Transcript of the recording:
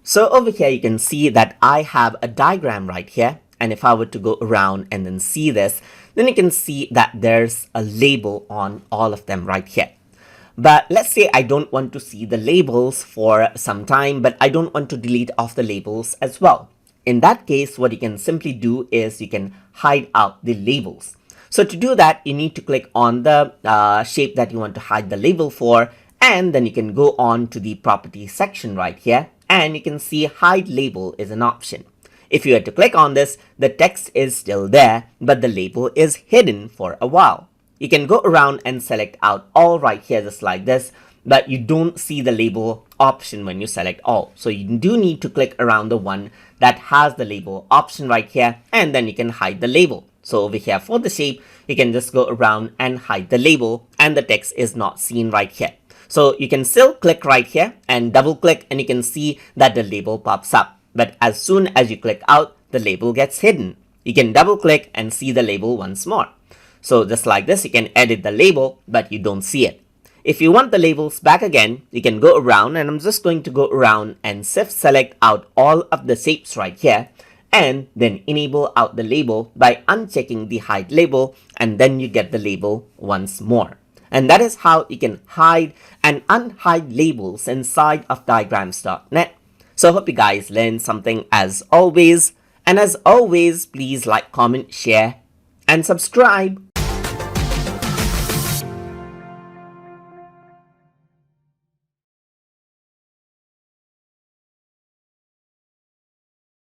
So over here, you can see that I have a diagram right here. And if I were to go around and then see this, then you can see that there's a label on all of them right here. But let's say I don't want to see the labels for some time, but I don't want to delete off the labels as well. In that case, what you can simply do is you can hide out the labels. So to do that, you need to click on the shape that you want to hide the label for, and then you can go on to the property section right here, and you can see hide label is an option. If you were to click on this, the text is still there, but the label is hidden for a while. You can go around and select out all right here just like this, but you don't see the label option when you select all. So you do need to click around the one that has the label option right here, and then you can hide the label. So over here for the shape, you can just go around and hide the label, and the text is not seen right here. So you can still click right here and double click, and you can see that the label pops up. But as soon as you click out, the label gets hidden. You can double click and see the label once more. So just like this, you can edit the label, but you don't see it. If you want the labels back again, you can go around, and I'm just going to go around and shift select out all of the shapes right here, and then enable out the label by unchecking the hide label, and then you get the label once more. And that is how you can hide and unhide labels inside of diagrams.net. So I hope you guys learned something as always. And as always, please like, comment, share, and subscribe.